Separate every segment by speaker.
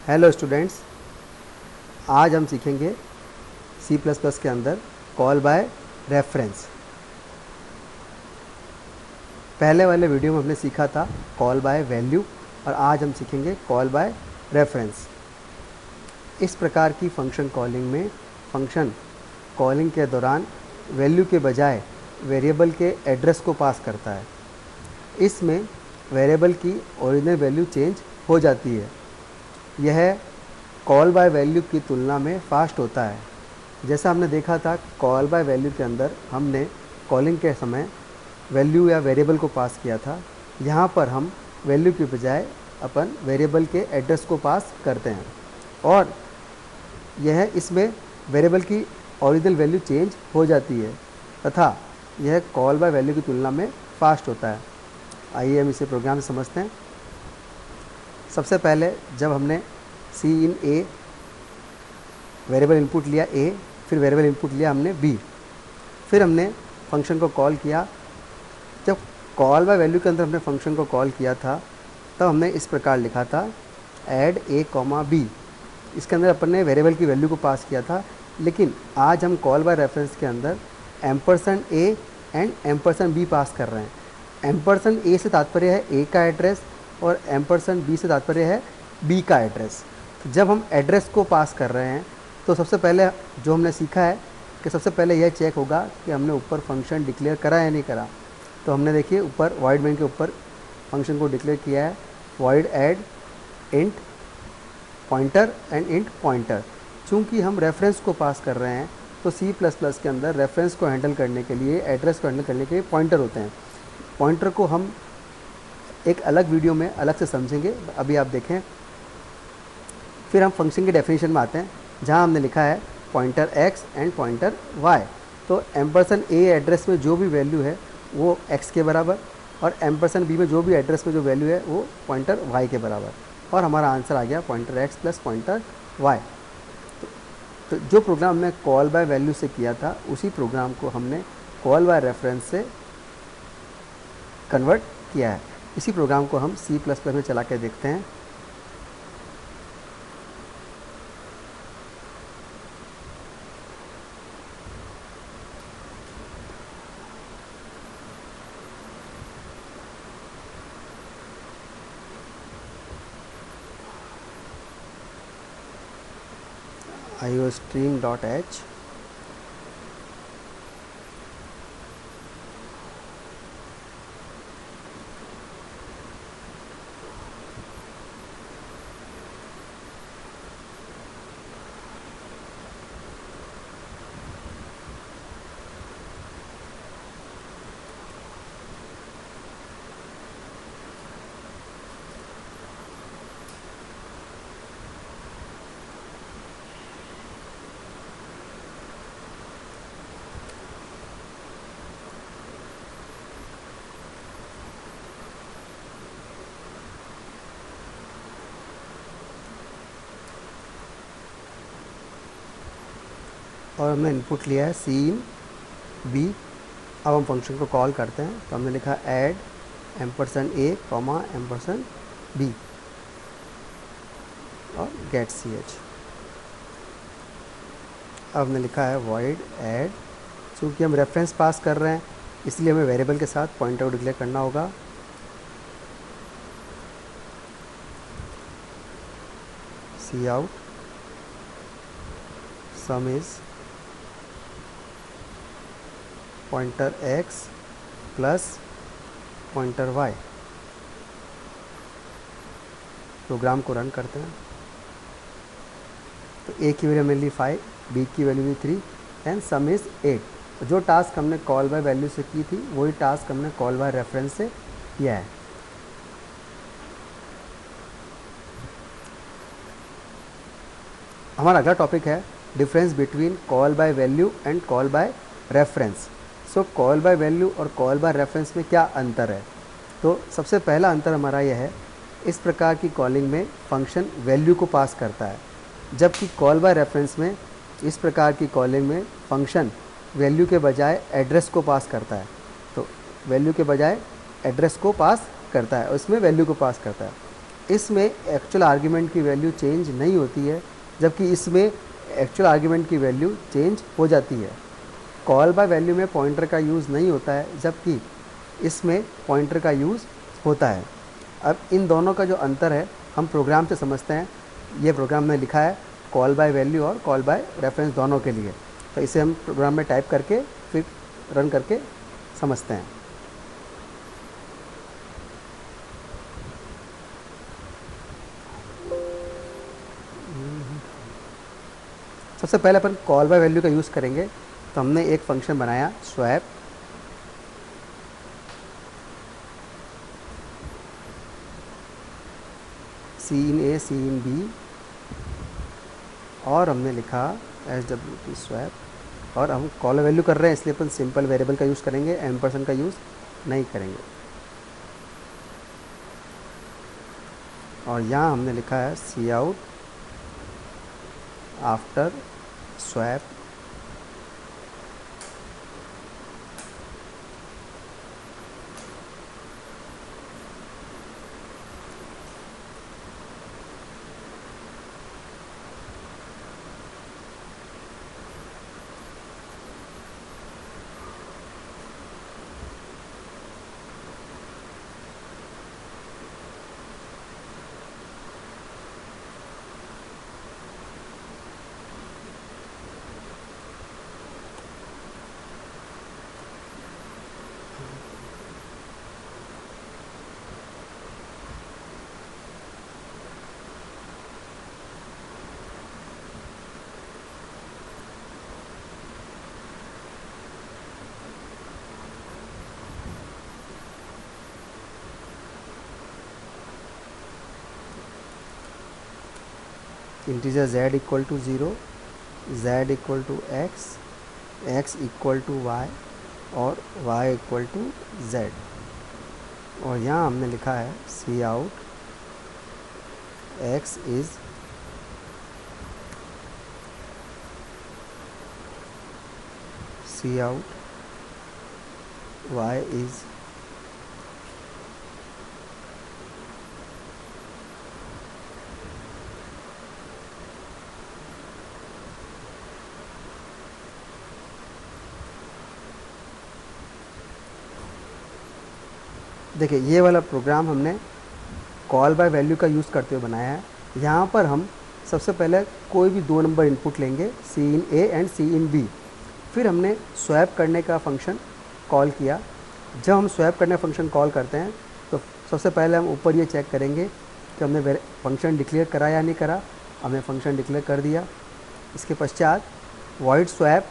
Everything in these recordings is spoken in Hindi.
Speaker 1: हेलो स्टूडेंट्स, आज हम सीखेंगे C++ के अंदर कॉल बाय रेफरेंस। पहले वाले वीडियो में हमने सीखा था कॉल बाय वैल्यू और आज हम सीखेंगे कॉल बाय रेफरेंस। इस प्रकार की फंक्शन कॉलिंग में फंक्शन कॉलिंग के दौरान वैल्यू के बजाय वेरिएबल के एड्रेस को पास करता है। इसमें वेरिएबल की ओरिजिनल वैल्यू चेंज हो जाती है। यह कॉल बाय वैल्यू की तुलना में फास्ट होता है। जैसा हमने देखा था कॉल बाय वैल्यू के अंदर हमने कॉलिंग के समय वैल्यू या वेरिएबल को पास किया था। यहाँ पर हम वैल्यू के बजाय अपन वेरिएबल के एड्रेस को पास करते हैं और यह इसमें वेरिएबल की ओरिजिनल वैल्यू चेंज हो जाती है तथा यह कॉल बाय वैल्यू की तुलना में फास्ट होता है। आइए हम इसे प्रोग्राम से समझते हैं। सबसे पहले जब हमने सी इन ए वेरिएबल इनपुट लिया ए, फिर वेरिएबल इनपुट लिया हमने बी, फिर हमने फंक्शन को कॉल किया। जब कॉल बाय वैल्यू के अंदर हमने फंक्शन को कॉल किया था तब हमने इस प्रकार लिखा था ऐड ए कॉमा बी। इसके अंदर अपन ने वेरिएबल की वैल्यू को पास किया था, लेकिन आज हम कॉल बाय रेफरेंस के अंदर ampersand A and ampersand B pass कर रहे हैं। एम्परसेंड ए से तात्पर्य है ए का एड्रेस और एम्परसेंड बी से तात्पर्य है बी का एड्रेस। तो जब हम एड्रेस को पास कर रहे हैं तो सबसे पहले जो हमने सीखा है कि सबसे पहले यह चेक होगा कि हमने ऊपर फंक्शन डिक्लेयर करा या नहीं करा। तो हमने देखिए ऊपर वॉइड मेन के ऊपर फंक्शन को डिक्लेयर किया है, void add int pointer and int pointer. चूँकि हम रेफरेंस को पास कर रहे हैं तो C++ के अंदर रेफरेंस को हैंडल करने के लिए, एड्रेस को हैंडल करने के लिए पॉइंटर होते हैं। पॉइंटर को हम एक अलग वीडियो में अलग से समझेंगे, अभी आप देखें। फिर हम फंक्शन के डेफिनेशन में आते हैं जहां हमने लिखा है pointer x and pointer y। तो एम्परसेंड a एड्रेस में जो भी वैल्यू है वो x के बराबर और एम्परसेंड b में जो भी एड्रेस में जो वैल्यू है वो पॉइंटर y के बराबर, और हमारा आंसर आ गया pointer x plus pointer y। तो जो प्रोग्राम हमने कॉल बाय वैल्यू से किया था उसी प्रोग्राम को हमने कॉल बाय रेफरेंस से कन्वर्ट किया है। इसी प्रोग्राम को हम C++ में चला के देखते हैं। iostream.h और हमने इनपुट लिया है सी इन बी। अब हम फंक्शन को कॉल करते हैं तो हमने लिखा ऐड एम्परसेंड ए कॉमा एम्परसेंड बी और गेट सी एच। अब हमने लिखा है वॉइड ऐड, चूँकि हम रेफरेंस पास कर रहे हैं इसलिए हमें वेरिएबल के साथ पॉइंटर को डिक्लेयर करना होगा। C out sum is pointer x plus pointer y। Program को रन करते हैं तो a की वैल्यू मिली 5, b की वैल्यू मिली 3 एंड सम इज़ 8। जो टास्क हमने कॉल बाय वैल्यू से की थी वही टास्क हमने कॉल बाय रेफरेंस से किया है। हमारा अगला टॉपिक है difference between call by value and call by reference. So call by value और कॉल बाय रेफरेंस में क्या अंतर है? तो सबसे पहला अंतर हमारा यह है, इस प्रकार की कॉलिंग में फंक्शन वैल्यू को पास करता है, जबकि कॉल बाय रेफरेंस में इस प्रकार की कॉलिंग में फंक्शन वैल्यू के बजाय एड्रेस को पास करता है। तो वैल्यू के बजाय एड्रेस को पास करता है और इसमें वैल्यू को पास करता है। इसमें एक्चुअल आर्ग्यूमेंट की वैल्यू चेंज नहीं होती है, जबकि इसमें एक्चुअल आर्ग्यूमेंट की वैल्यू चेंज हो जाती है। कॉल बाय वैल्यू में पॉइंटर का यूज़ नहीं होता है, जबकि इसमें पॉइंटर का यूज़ होता है। अब इन दोनों का जो अंतर है हम प्रोग्राम से समझते हैं। ये प्रोग्राम में लिखा है कॉल बाय वैल्यू और कॉल बाय रेफरेंस दोनों के लिए, तो इसे हम प्रोग्राम में टाइप करके फिर रन करके समझते हैं। सबसे पहले अपन कॉल बाय वैल्यू का यूज़ करेंगे। तो हमने एक फंक्शन बनाया swap, C in A C in B, और हमने लिखा SWT स्वैप, और हम कॉल वैल्यू कर रहे हैं इसलिए अपन सिंपल वेरिएबल का यूज़ करेंगे, एम्परसेंड का यूज़ नहीं करेंगे। और यहाँ हमने लिखा है C out after swap integer z equal to 0, z equal to x, x equal to y और y इक्वल टू z। और यहाँ हमने लिखा है C out x is C out y is देखिए ये वाला प्रोग्राम हमने कॉल बाय वैल्यू का यूज़ करते हुए बनाया है। यहाँ पर हम सबसे पहले कोई भी 2 नंबर इनपुट लेंगे, सी इन A and C in B. फिर हमने स्वैप करने का फंक्शन कॉल किया। जब हम स्वैप करने का फंक्शन कॉल करते हैं तो सबसे पहले हम ऊपर ये चेक करेंगे कि हमने फंक्शन डिक्लेयर करा या नहीं करा। हमने फंक्शन डिक्लेयर कर दिया। इसके पश्चात वॉइड स्वैप,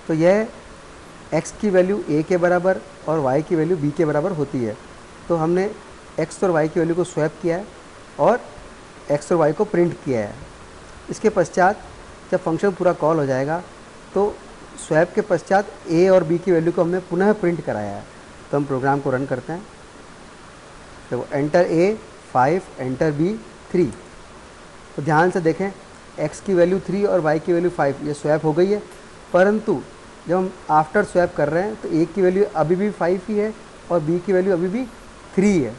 Speaker 1: तो यह x की वैल्यू a के बराबर और y की वैल्यू b के बराबर होती है। तो हमने x और y की वैल्यू को स्वैप किया है और x और y को प्रिंट किया है। इसके पश्चात जब फंक्शन पूरा कॉल हो जाएगा तो स्वैप के पश्चात a और b की वैल्यू को हमने पुनः प्रिंट कराया है। तो हम प्रोग्राम को रन करते हैं। तो एंटर a 5, एंटर b 3। तो ध्यान से देखें, x की वैल्यू 3 और y की वैल्यू 5, ये स्वैप हो गई है। परंतु जब हम आफ्टर स्वैप कर रहे हैं तो a की वैल्यू अभी भी 5 ही है और b की वैल्यू अभी भी 3 है।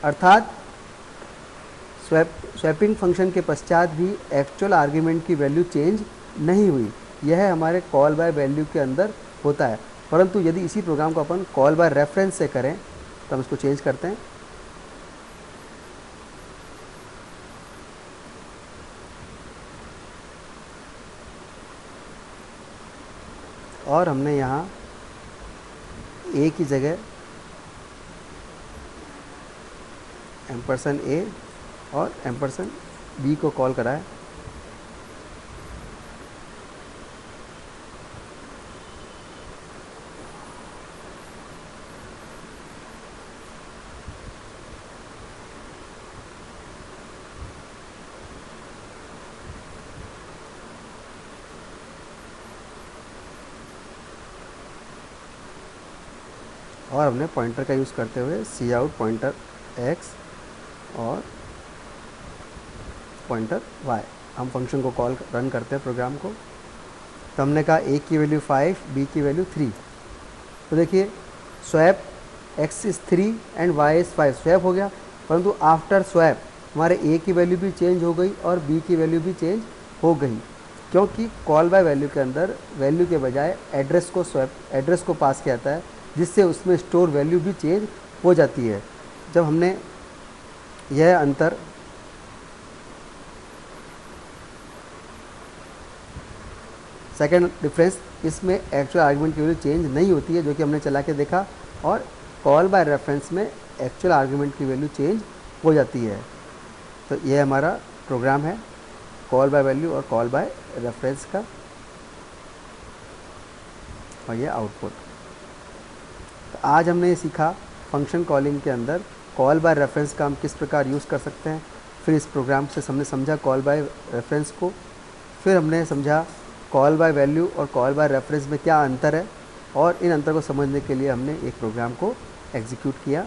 Speaker 1: अर्थात स्वैपिंग फंक्शन के पश्चात भी एक्चुअल आर्ग्यूमेंट की वैल्यू चेंज नहीं हुई। यह हमारे कॉल बाय वैल्यू के अंदर होता है। परंतु यदि इसी प्रोग्राम को अपन कॉल बाय रेफरेंस से करें तो हम इसको चेंज करते हैं। और हमने यहाँ a की जगह एम्परसेंड a और एम्परसेंड b को कॉल करा है। और हमने पॉइंटर का यूज़ करते हुए सी आउट पॉइंटर x और पॉइंटर y, हम फंक्शन को कॉल रन करते हैं प्रोग्राम को। तो हमने कहा a की वैल्यू 5, b की वैल्यू 3। तो देखिए swap x is 3 and y is 5 swap हो गया। परंतु आफ्टर स्वैप हमारे ए की वैल्यू भी चेंज हो गई और बी की वैल्यू भी चेंज हो गई, क्योंकि कॉल बाय वैल्यू के अंदर वैल्यू के बजाय एड्रेस को पास किया जाता है, जिससे उसमें स्टोर वैल्यू भी चेंज हो जाती है। जब हमने यह अंतर सेकेंड डिफरेंस, इसमें एक्चुअल आर्गुमेंट की वैल्यू चेंज नहीं होती है, जो कि हमने चला के देखा, और कॉल बाय रेफरेंस में एक्चुअल आर्गुमेंट की वैल्यू चेंज हो जाती है। तो यह हमारा प्रोग्राम है कॉल बाय वैल्यू और कॉल बाय रेफरेंस का, और यह आउटपुट। तो आज हमने ये सीखा फंक्शन कॉलिंग के अंदर कॉल बाय रेफरेंस का हम किस प्रकार यूज़ कर सकते हैं। फिर इस प्रोग्राम से हमने समझा कॉल बाय रेफरेंस को, फिर हमने समझा कॉल बाय वैल्यू और कॉल बाय रेफरेंस में क्या अंतर है, और इन अंतर को समझने के लिए हमने एक प्रोग्राम को एग्जीक्यूट किया।